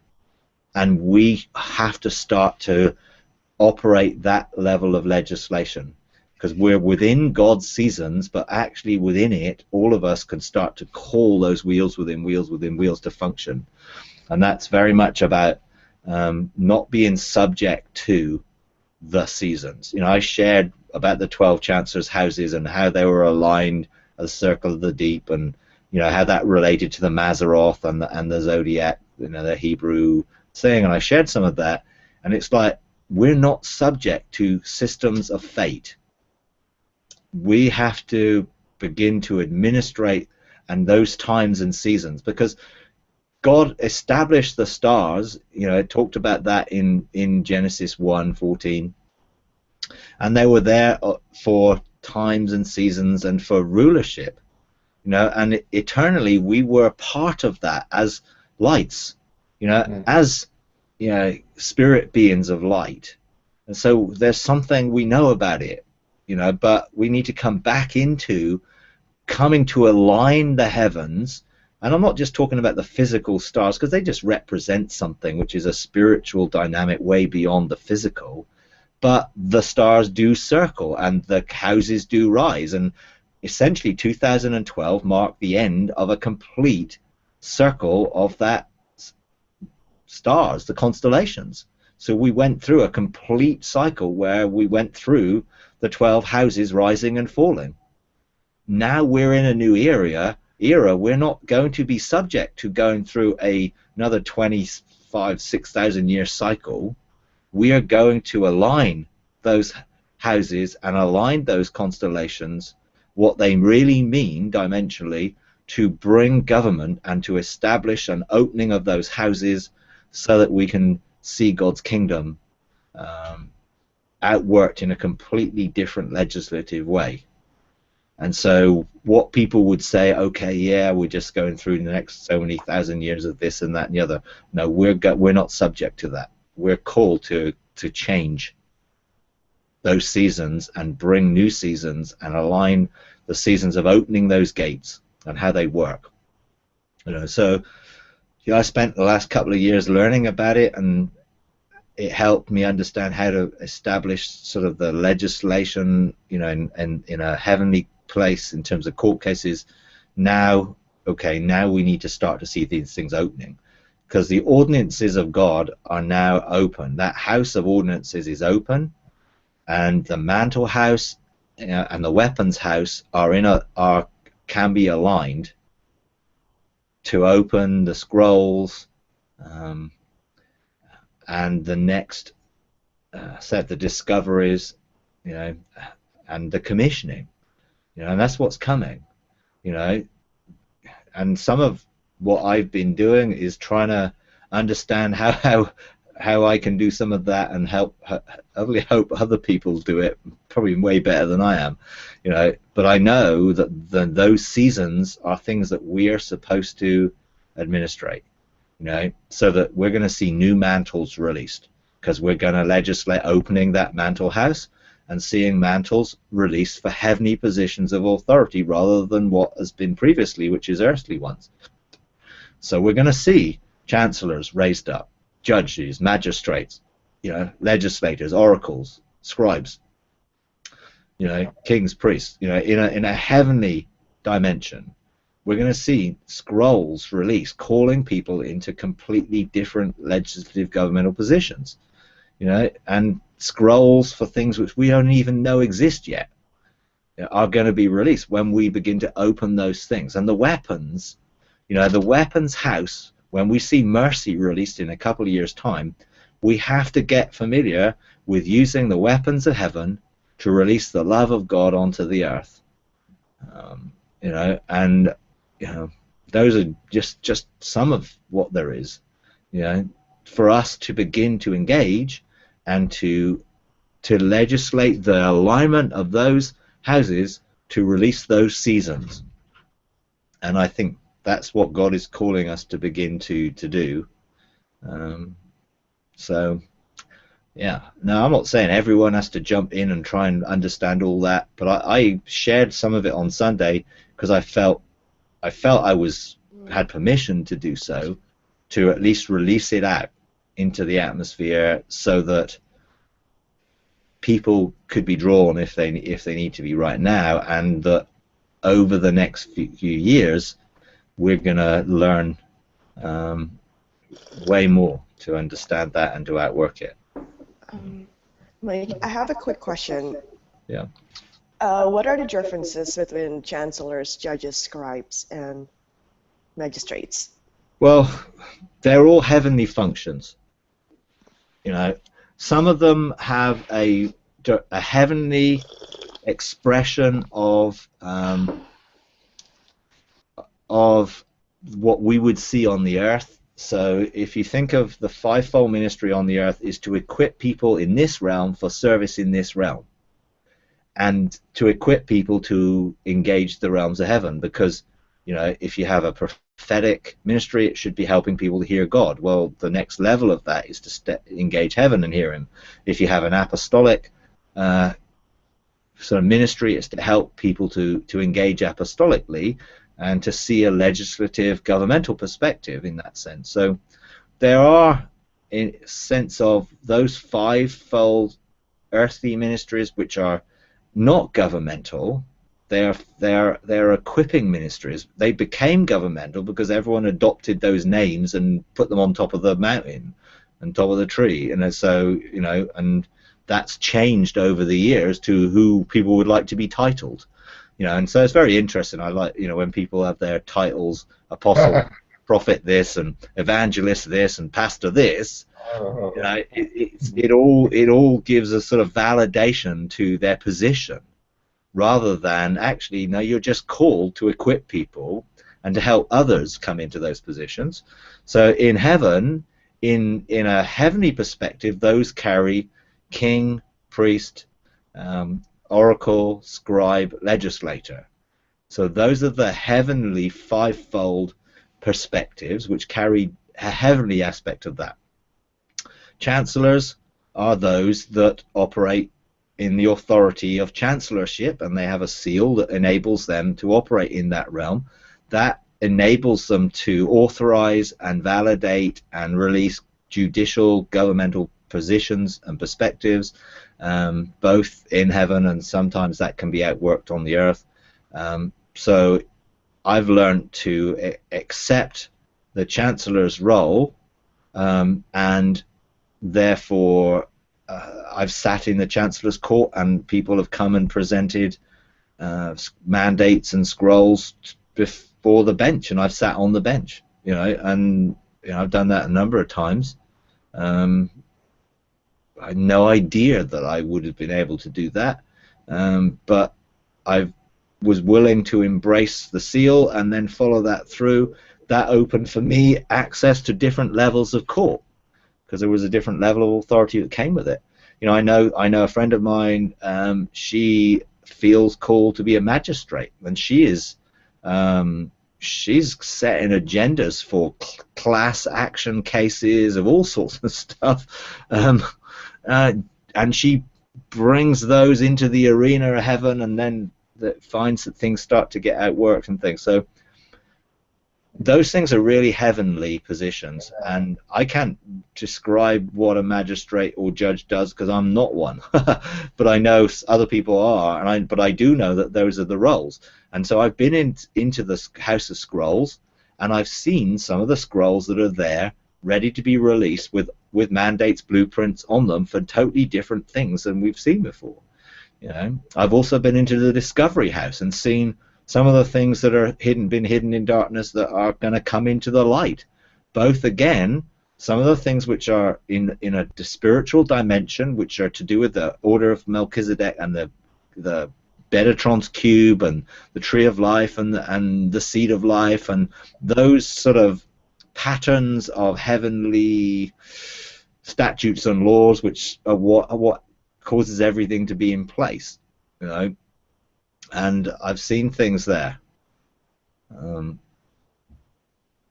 and we have to start to operate that level of legislation, because we're within God's seasons, but actually within it, all of us can start to call those wheels within wheels within wheels to function. And that's very much about not being subject to the seasons. I shared about the 12 Chancellors' houses and how they were aligned as a circle of the deep, and how that related to the Mazzaroth and the zodiac, the Hebrew saying, and I shared some of that, and it's like we're not subject to systems of fate. We have to begin to administrate and those times and seasons, because God established the stars. It talked about that in Genesis 1:14, and they were there for times and seasons and for rulership. And eternally we were part of that as lights, as spirit beings of light. And so there's something we know about it, but we need to come back into coming to align the heavens. And I'm not just talking about the physical stars, because they just represent something which is a spiritual dynamic way beyond the physical, but the stars do circle and the houses do rise, and essentially 2012 marked the end of a complete circle of that stars, the constellations. So we went through a complete cycle where we went through the 12 houses rising and falling. Now we're in a new era. We're not going to be subject to going through another 6,000 year cycle. We are going to align those houses and align those constellations, what they really mean dimensionally, to bring government and to establish an opening of those houses so that we can see God's kingdom outworked in a completely different legislative way. And so what people would say, okay, yeah, we're just going through the next so many thousand years of this and that and the other. No, we're not subject to that. We're called to change those seasons and bring new seasons and align the seasons of opening those gates and how they work. So I spent the last couple of years learning about it, and it helped me understand how to establish sort of the legislation, in a heavenly place in terms of court cases. Now we need to start to see these things opening, because the ordinances of God are now open. That house of ordinances is open, and the mantle house and the weapons house can be aligned to open the scrolls and the next set, the discoveries, and the commissioning, and that's what's coming, and some of what I've been doing is trying to understand how I can do some of that and hope other people do it probably way better than I am, but I know that those seasons are things that we are supposed to administrate, so that we're going to see new mantles released, because we're going to legislate opening that mantle house and seeing mantles released for heavenly positions of authority rather than what has been previously, which is earthly ones. So we're going to see chancellors raised up, judges, magistrates, legislators, oracles, scribes, kings, priests, in a heavenly dimension. We're going to see scrolls released, calling people into completely different legislative governmental positions, and scrolls for things which we don't even know exist yet are going to be released when we begin to open those things. And the weapons, You know, the weapons house, when we see mercy released in a couple of years' time, we have to get familiar with using the weapons of heaven to release the love of God onto the earth. You know, and you know, those are just some of what there is. You know, for us to begin to engage and to legislate the alignment of those houses to release those seasons. And I think that's what God is calling us to begin to do. So, yeah. Now, I'm not saying everyone has to jump in and try and understand all that, but I shared some of it on Sunday because I felt I had permission to do so, to at least release it out into the atmosphere so that people could be drawn if they need to be right now, and that over the next few years we're going to learn way more to understand that and to outwork it.
Mike, I have a quick question.
Yeah.
What are the differences between chancellors, judges, scribes, and magistrates?
Well, they're all heavenly functions. You know, some of them have a heavenly expression of what we would see on the earth. So if you think of the fivefold ministry on the earth is to equip people in this realm for service in this realm, and to equip people to engage the realms of heaven, because you know, if you have a prophetic ministry, it should be helping people to hear God. Well, the next level of that is to engage heaven and hear him. If you have an apostolic sort of ministry, it's to help people to engage apostolically and to see a legislative governmental perspective in that sense. So there are, in a sense of those fivefold earthly ministries which are not governmental, they're equipping ministries. They became governmental because everyone adopted those names and put them on top of the mountain and top of the tree, and so, you know, and that's changed over the years to who people would like to be titled, you know. And so it's very interesting. I like, you know, when people have their titles, apostle, prophet this, and evangelist this, and pastor this. You know, it all gives a sort of validation to their position, rather than actually, no, you're just called to equip people and to help others come into those positions. So in heaven, in a heavenly perspective, those carry king, priest, oracle, scribe, legislator. So those are the heavenly fivefold perspectives which carry a heavenly aspect of that. Chancellors are those that operate in the authority of chancellorship, and they have a seal that enables them to operate in that realm. That enables them to authorize and validate and release judicial governmental positions and perspectives, both in heaven, and sometimes that can be outworked on the earth. So I've learned to accept the chancellor's role, and therefore I've sat in the Chancellor's Court, and people have come and presented mandates and scrolls before the bench, and I've sat on the bench, you know, and you know, I've done that a number of times. I had no idea that I would have been able to do that, but I was willing to embrace the seal and then follow that through. That opened for me access to different levels of court, because there was a different level of authority that came with it. You know, I know a friend of mine, she feels called to be a magistrate, and she's setting agendas for class action cases of all sorts of stuff, and she brings those into the arena of heaven, and then finds that things start to get outworked and things. So those things are really heavenly positions, and I can't describe what a magistrate or judge does because I'm not one. But I know other people are, but I do know that those are the roles. And so I've been into the House of Scrolls, and I've seen some of the scrolls that are there ready to be released with mandates, blueprints on them for totally different things than we've seen before. You know, I've also been into the Discovery House and seen some of the things that are been hidden in darkness that are going to come into the light. Both, again, some of the things which are in a spiritual dimension, which are to do with the order of Melchizedek and the Betatron's cube and the tree of life and the seed of life, and those sort of patterns of heavenly statutes and laws, which are what causes everything to be in place, you know. And I've seen things there,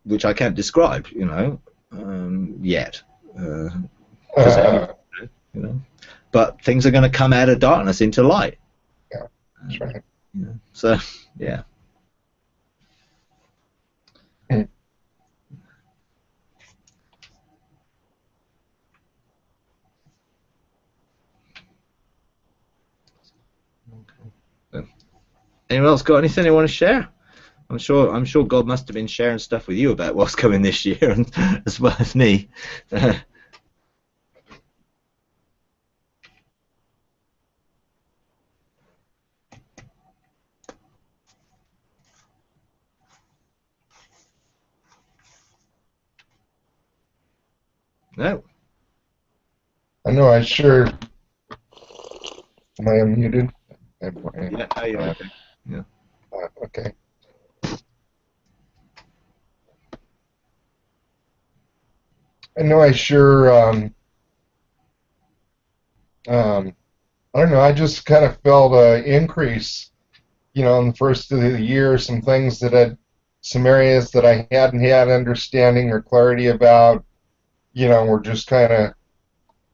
which I can't describe, you know, yet, because I haven't, you know. But things are going to come out of darkness into light.
Yeah, that's right.
You know, so, yeah. Anyone else got anything they want to share? I'm sure God must have been sharing stuff with you about what's coming this year, and as well as me. No.
I know. I sure. Am I unmuted?
Yeah. You're okay. Yeah.
Okay. I know. I sure. I don't know. I just kind of felt an increase, you know, in the first of the year. Some areas that I hadn't had understanding or clarity about, you know, were just kind of.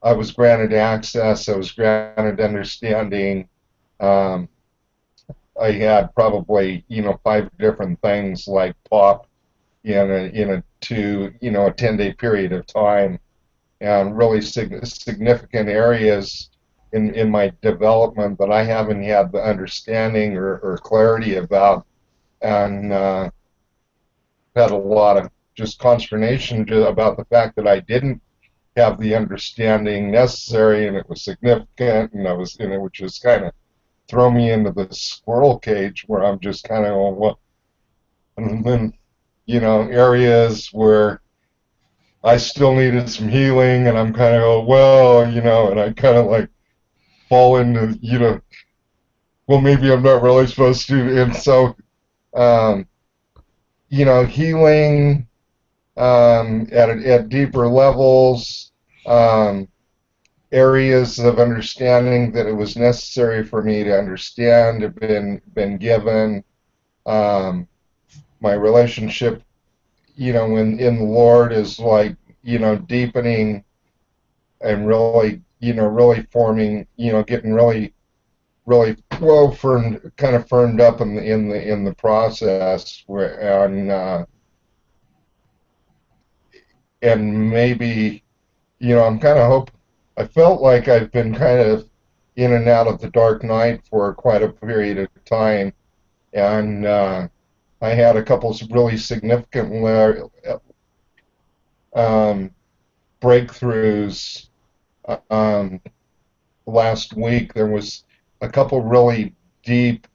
I was granted access. I was granted understanding. Um, I had probably, you know, 5 different things like pop in a 10-day period of time, and really significant areas in my development that I haven't had the understanding or clarity about, and had a lot of just consternation about the fact that I didn't have the understanding necessary, and it was significant, and it would just kind of throw me into the squirrel cage where I'm just kind of, well, and then, you know, areas where I still needed some healing, and I'm kind of, oh, well, you know, and I kind of like fall into, you know, well, maybe I'm not really supposed to, and so, um, you know, healing at deeper levels, areas of understanding that it was necessary for me to understand have been given. My relationship, you know, in the Lord is like, you know, deepening and really, you know, really forming, you know, getting really, really well kind of firmed up in the process, and maybe, you know, I'm kind of I felt like I've been kind of in and out of the dark night for quite a period of time, and I had a couple of really significant breakthroughs um, last week. There was a couple really deep,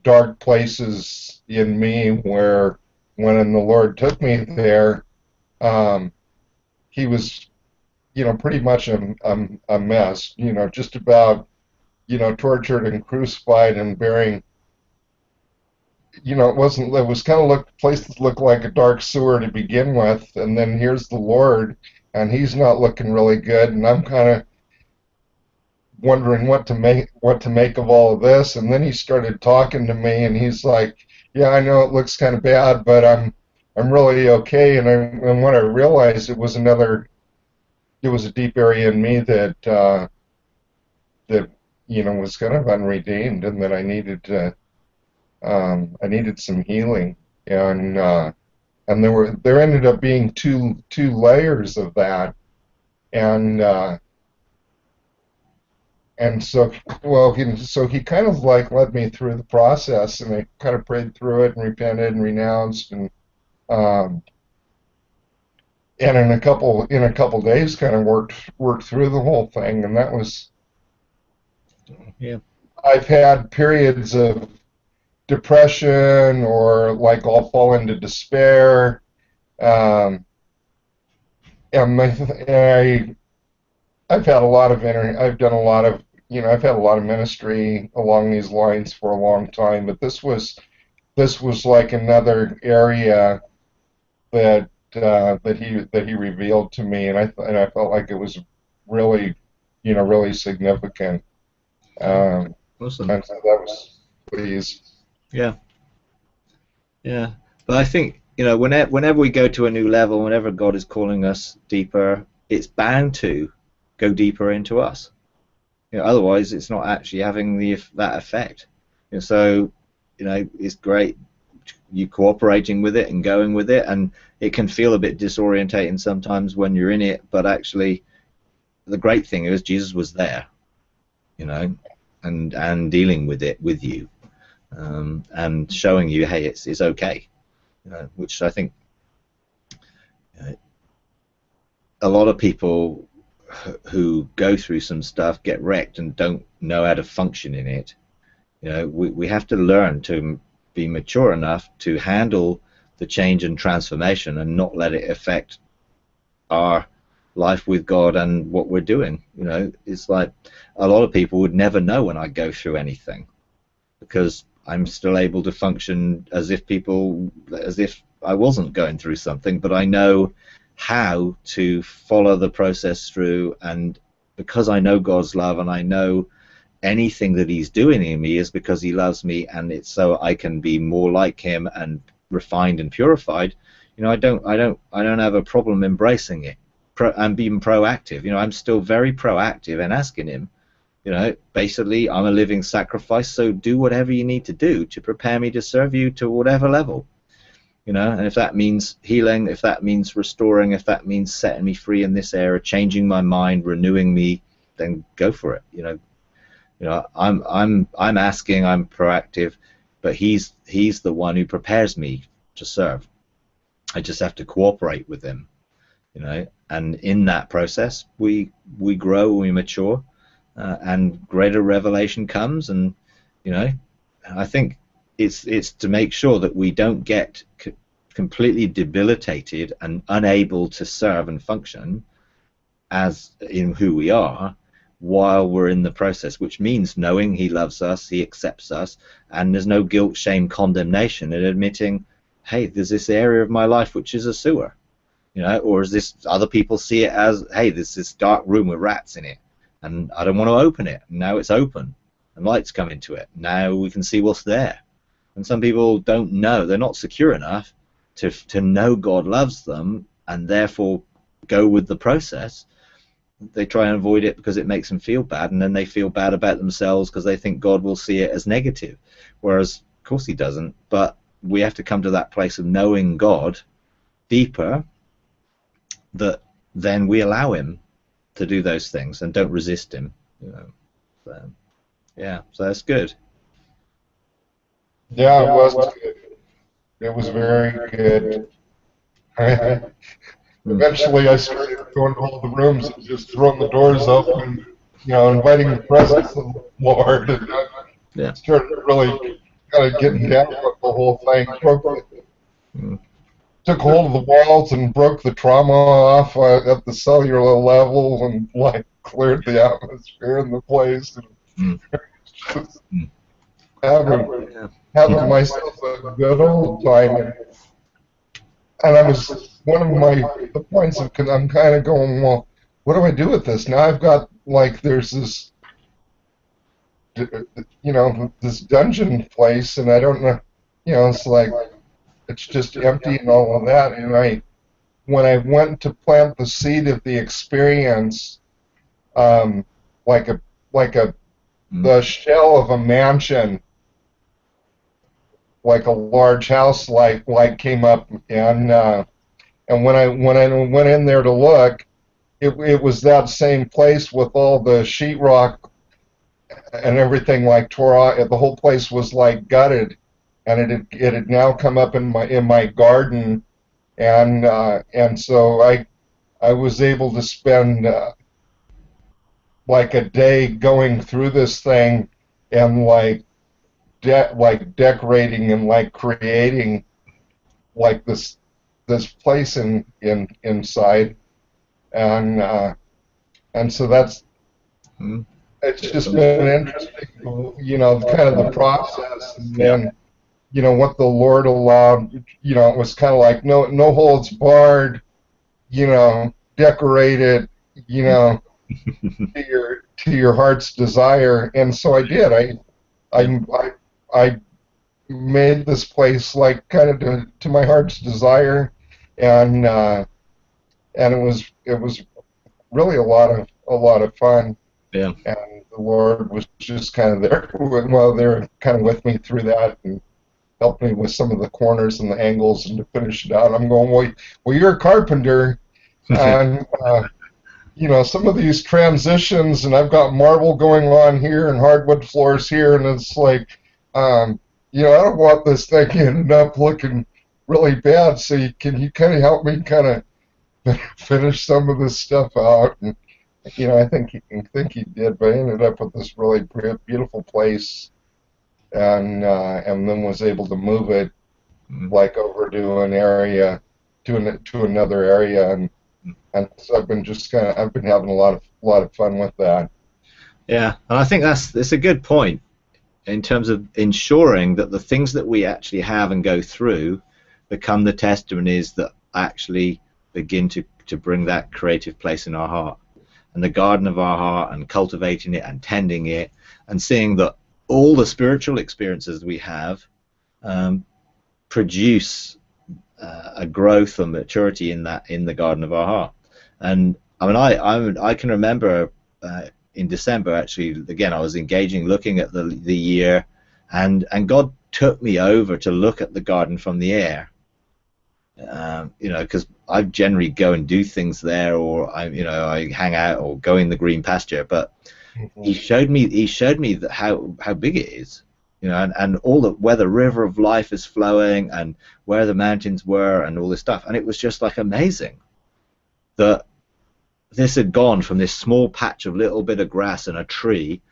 dark places in me where, when the Lord took me there, um, He was, you know, pretty much a mess, you know, just about, you know, tortured and crucified and bearing, you know, it was kind of places looked like a dark sewer to begin with, and then here's the Lord, and He's not looking really good, and I'm kind of wondering what to make of all of this. And then He started talking to me, and He's like, yeah, I know it looks kind of bad, but I'm really okay. And when I realized it was a deep area in me that, you know, was kind of unredeemed, and that I needed some healing. And there ended up being two layers of that, and so, well, so He kind of like led me through the process, and I kind of prayed through it and repented and renounced, um, and in a couple days kind of worked through the whole thing. And that was,
Yeah.
I've had periods of depression, or like I'll fall into despair. Um, and I've had a lot of I've done a lot of, I've had a lot of ministry along these lines for a long time, but this was like another area that he revealed to me, and I felt like it was really, really significant.
Awesome.
And so that was pleased.
Yeah. Yeah. But I think, whenever we go to a new level, whenever God is calling us deeper, it's bound to go deeper into us. Otherwise, it's not actually having that effect. So, it's great you cooperating with it and going with it, and it can feel a bit disorientating sometimes when you're in it. But actually, the great thing is Jesus was there, and dealing with it with you, and showing you, hey, it's okay. Which I think a lot of people who go through some stuff get wrecked and don't know how to function in it. We have to learn to be mature enough to handle the change and transformation and not let it affect our life with God and what we're doing. It's like a lot of people would never know when I go through anything, because I'm still able to function as if I wasn't going through something, but I know how to follow the process through, and because I know God's love and I know anything that he's doing in me is because he loves me, and it's so I can be more like him and refined and purified. I don't have a problem embracing it and being proactive. I'm still very proactive and asking him, basically, I'm a living sacrifice, so do whatever you need to do to prepare me to serve you to whatever level. And if that means healing, if that means restoring, if that means setting me free in this area, changing my mind, renewing me, then go for it. I'm asking, I'm proactive, but he's the one who prepares me to serve. I just have to cooperate with him, and in that process we grow, we mature, and greater revelation comes. And I think it's to make sure that we don't get completely debilitated and unable to serve and function as in who we are while we're in the process, which means knowing he loves us, he accepts us, and there's no guilt, shame, condemnation, and admitting, hey, there's this area of my life which is a sewer, or is this, other people see it as, hey, there's this dark room with rats in it, and I don't want to open it. Now it's open, and lights come into it. Now we can see what's there. And some people don't know, they're not secure enough to know God loves them, and therefore go with the process. They try and avoid it because it makes them feel bad, and then they feel bad about themselves because they think God will see it as negative, whereas of course he doesn't. But we have to come to that place of knowing God deeper, that then we allow him to do those things and don't resist him. So that's good.
Yeah, it was good. It was very good. Eventually, I started going to all the rooms and just throwing the doors open, inviting the presence of the Lord. And I started really kind of getting down with the whole thing. Took hold of the walls and broke the trauma off at the cellular level, and like cleared the atmosphere in the place. And having myself a good old time. And I was, one of the points of, because I'm kind of going, well, what do I do with this? Now I've got, like, there's this, this dungeon place, and I don't know, it's like, it's just empty and all of that. And when I went to plant the seed of the experience, the shell of a mansion, like a large house, like came up, and when I went in there to look, it was that same place with all the sheetrock and everything like tore off. The whole place was like gutted, and it had now come up in my garden, and so I was able to spend like a day going through this thing, and like like decorating and like creating like this place inside, and so that's
Mm.
it's just been interesting, kind of the process, and
Yeah.
then what the Lord allowed. It was kind of like no holds barred, decorate it, to your heart's desire, and so I did. I made this place like kind of to my heart's desire, and it was really a lot of fun,
Yeah.
and the Lord was just kind of there. Well, they're kind of with me through that and helped me with some of the corners and the angles and to finish it out. I'm going, well, you're a carpenter, and some of these transitions, and I've got marble going on here and hardwood floors here, and it's like, I don't want this thing ended up looking really bad. So can you kind of help me kind of finish some of this stuff out? And I think he did, but I ended up with this really beautiful place, and then was able to move it like over to an area, to another area, and so I've been having a lot of fun with that.
Yeah, and I think it's a good point in terms of ensuring that the things that we actually have and go through become the testimonies that actually begin to bring that creative place in our heart, and the garden of our heart, and cultivating it and tending it, and seeing that all the spiritual experiences we have produce a growth and maturity in the garden of our heart. And I mean, I can remember in December, actually, again, I was engaging, looking at the year, and God took me over to look at the garden from the air. Because I generally go and do things there, or I hang out or go in the green pasture. But he showed me that how big it is, and all where the river of life is flowing, and where the mountains were, and all this stuff. And it was just like amazing that this had gone from this small patch of little bit of grass and a tree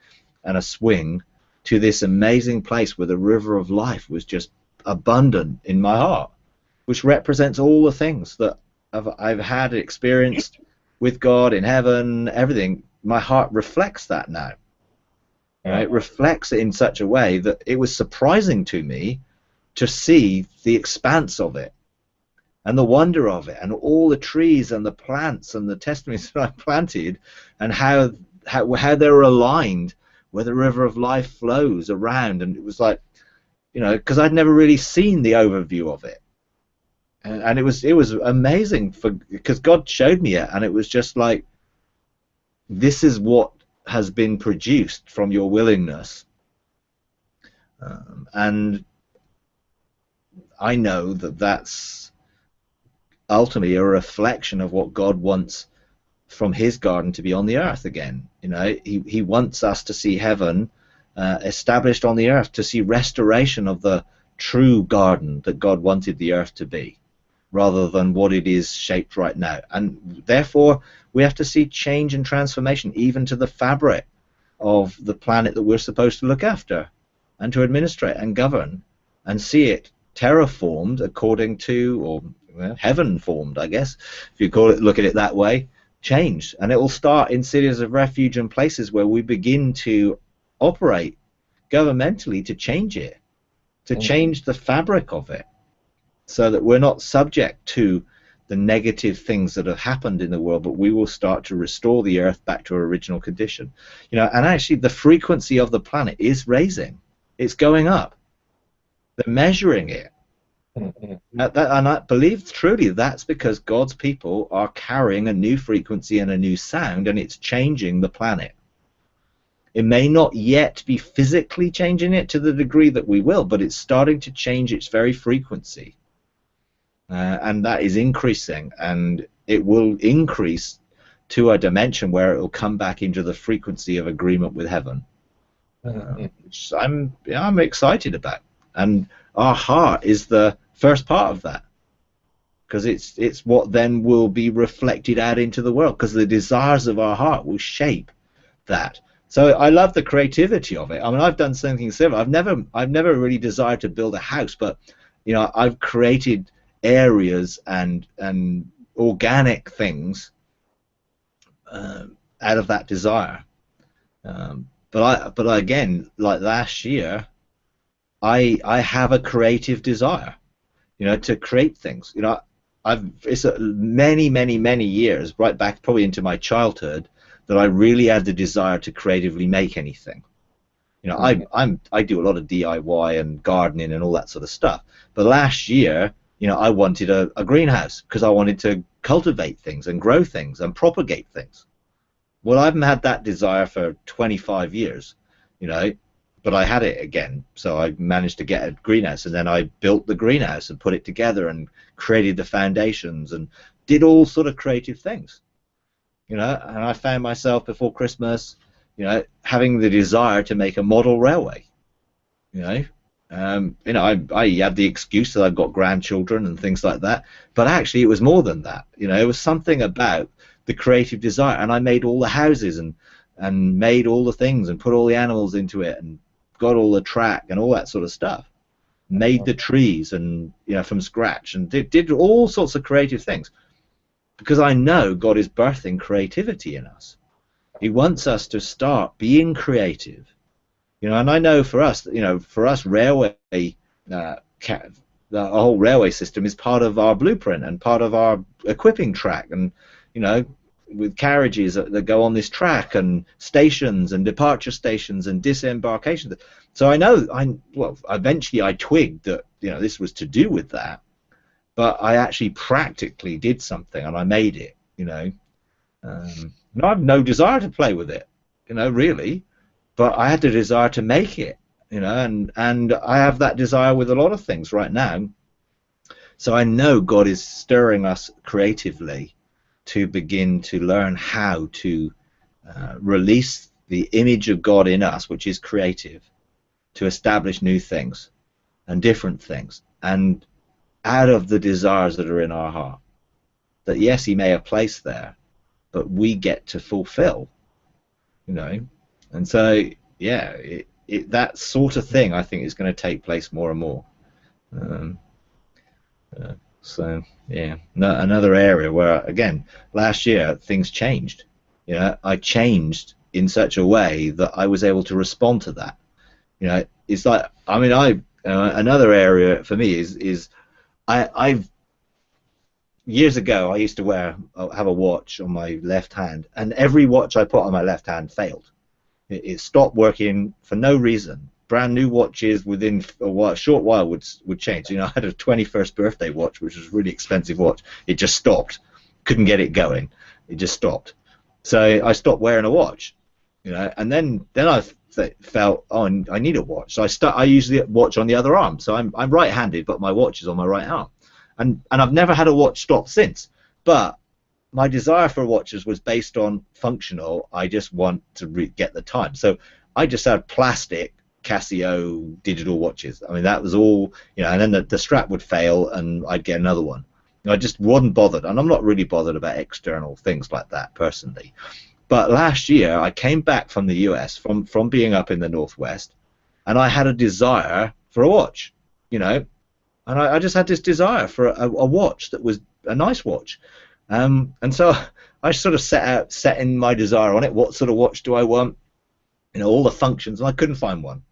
and a swing to this amazing place where the river of life was just abundant in my heart, which represents all the things that I've had experienced with God in heaven, everything. My heart reflects that now. It reflects it in such a way that it was surprising to me to see the expanse of it, and the wonder of it, and all the trees and the plants and the testimonies that I planted, and how they're aligned where the river of life flows around. And it was like, because I'd never really seen the overview of it, and it was amazing because God showed me it, and it was just like, this is what has been produced from your willingness, and I know that that's ultimately a reflection of what God wants from his garden to be on the earth again. He wants us to see heaven established on the earth, to see restoration of the true garden that God wanted the earth to be, rather than what it is shaped right now. And therefore we have to see change and transformation even to the fabric of the planet that we're supposed to look after and to administrate and govern, and see it terraformed according to, or heaven formed, I guess, if you look at it that way, changed. And it will start in cities of refuge and places where we begin to operate governmentally to change it, to change the fabric of it, so that we're not subject to the negative things that have happened in the world, but we will start to restore the earth back to her original condition. And actually the frequency of the planet is raising. It's going up. They're measuring it. And I believe truly that's because God's people are carrying a new frequency and a new sound, and it's changing the planet. It may not yet be physically changing it to the degree that we will, but it's starting to change its very frequency. And that is increasing, and it will increase to a dimension where it will come back into the frequency of agreement with heaven, which I'm excited about. And our heart is the first part of that, because it's what then will be reflected out into the world, because the desires of our heart will shape that. So I love the creativity of it. I mean, I've done something similar. I've never really desired to build a house, but I've created areas and organic things out of that desire. But again, like last year, I have a creative desire, to create things. It's many years, right back probably into my childhood, that I really had the desire to creatively make anything. I do a lot of DIY and gardening and all that sort of stuff. But last year, I wanted a greenhouse because I wanted to cultivate things and grow things and propagate things. Well, I haven't had that desire for 25 years, but I had it again. So I managed to get a greenhouse, and then I built the greenhouse and put it together and created the foundations and did all sort of creative things, and I found myself before Christmas, having the desire to make a model railway. I had the excuse that I've got grandchildren and things like that, but actually it was more than that. It was something about the creative desire, and I made all the houses and made all the things and put all the animals into it and got all the track and all that sort of stuff. Made the trees and from scratch and did all sorts of creative things, because I know God is birthing creativity in us. He wants us to start being creative, and I know for us, railway, the whole railway system is part of our blueprint and part of our equipping track, and with carriages that go on this track and stations and departure stations and disembarkations. So I know, eventually I twigged that this was to do with that, but I actually practically did something and I made it. And I have no desire to play with it, really, but I had the desire to make it, and I have that desire with a lot of things right now. So I know God is stirring us creatively to begin to learn how to release the image of God in us, which is creative, to establish new things and different things, and out of the desires that are in our heart, that yes, He may have placed there, but we get to fulfill, and so that sort of thing I think is going to take place more and more. So yeah, another area where again last year things changed. I changed in such a way that I was able to respond to that. It's like, another area for me is I've years ago I used to have a watch on my left hand, and every watch I put on my left hand failed. It stopped working for no reason. Brand new watches within a short while would change. I had a 21st birthday watch, which was a really expensive watch. It just stopped. Couldn't get it going. It just stopped. So I stopped wearing a watch. And then I felt, I need a watch. So I use the watch on the other arm. So I'm right-handed, but my watch is on my right arm. And I've never had a watch stop since. But my desire for watches was based on functional. I just want to get the time. So I just had plastic Casio digital watches. That was all, and then the strap would fail and I'd get another one. I just wasn't bothered, and I'm not really bothered about external things like that personally. But last year I came back from the US, from being up in the Northwest, and I had a desire for a watch, and I just had this desire for a watch that was a nice watch. And so I sort of setting my desire on it. What sort of watch do I want? All the functions, and I couldn't find one.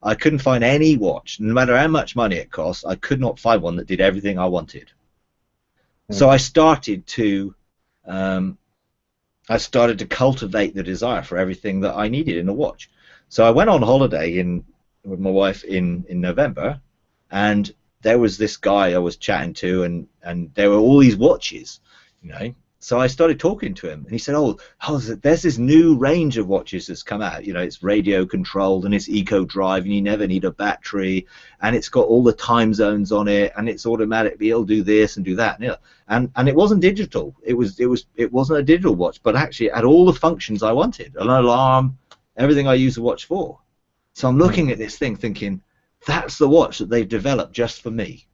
I couldn't find any watch, no matter how much money it cost. I could not find one that did everything I wanted. So I started to cultivate the desire for everything that I needed in a watch. So I went on holiday with my wife in November, and there was this guy I was chatting to, and there were all these watches, So I started talking to him, and he said, there's this new range of watches that's come out. It's radio controlled, and it's eco drive, and you never need a battery, and it's got all the time zones on it, and it's automatic. It'll do this and do that. And it wasn't digital. It wasn't a digital watch, but actually it had all the functions I wanted: an alarm, everything I use a watch for. So I'm looking at this thing, thinking, that's the watch that they've developed just for me.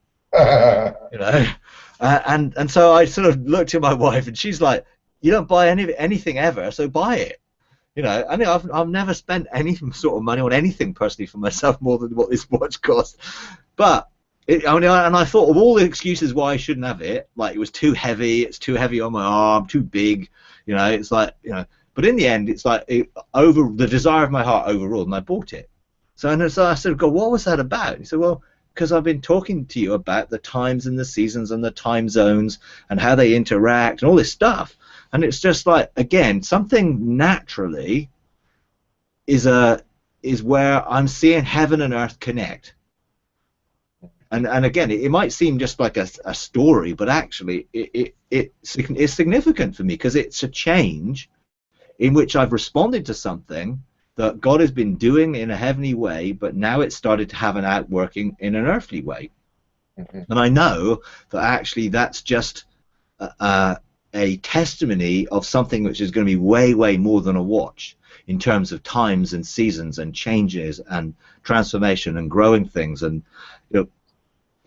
And so I sort of looked at my wife, and she's like, "You don't buy anything ever, so buy it." You know, I mean, I've never spent any sort of money on anything personally for myself more than what this watch cost. But I mean, and I thought of all the excuses why I shouldn't have it. Like it was too heavy, it's too heavy on my arm, too big. You know, it's like, you know. But in the end, it's like over the desire of my heart overruled, and I bought it. So I said, God, what was that about? He said, well, because I've been talking to you about the times and the seasons and the time zones and how they interact and all this stuff. And it's just like, again, something naturally is where I'm seeing heaven and earth connect. And again, it might seem just like a story, but actually it's significant for me because it's a change in which I've responded to something that God has been doing in a heavenly way, but now it's started to have an outworking in an earthly way. And I know that actually that's just a testimony of something which is going to be way, way more than a watch in terms of times and seasons and changes and transformation and growing things and, you know,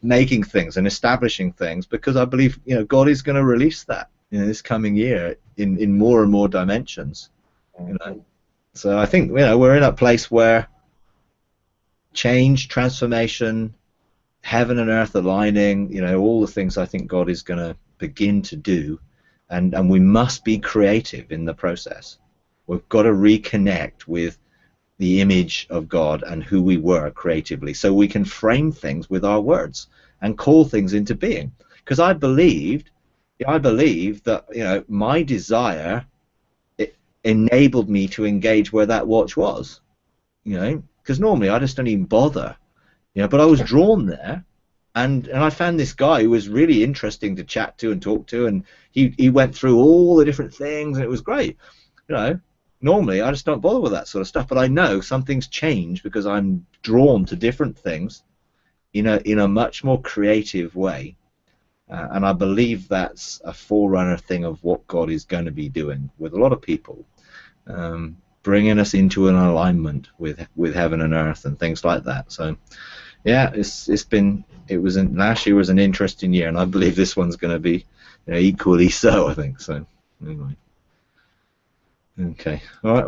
making things and establishing things, because I believe, you know, God is going to release that in this coming year in more and more dimensions. You know, so I think, you know, we're in a place where change, transformation, heaven and earth aligning, you know, all the things I think God is going to begin to do, and we must be creative in the process. We've got to reconnect with the image of God and who we were creatively, so we can frame things with our words and call things into being. Because I believe that, you know, my desire enabled me to engage where that watch was, you know, because normally I just don't even bother, you know, but I was drawn there, and I found this guy who was really interesting to chat to and talk to, and he went through all the different things, and it was great. You know, normally I just don't bother with that sort of stuff, but I know something's changed because I'm drawn to different things in a much more creative way. And I believe that's a forerunner thing of what God is going to be doing with a lot of people, bringing us into an alignment with heaven and earth and things like that. So, yeah, last year was an interesting year, and I believe this one's going to be, you know, equally so. I think so. Anyway, okay, all right.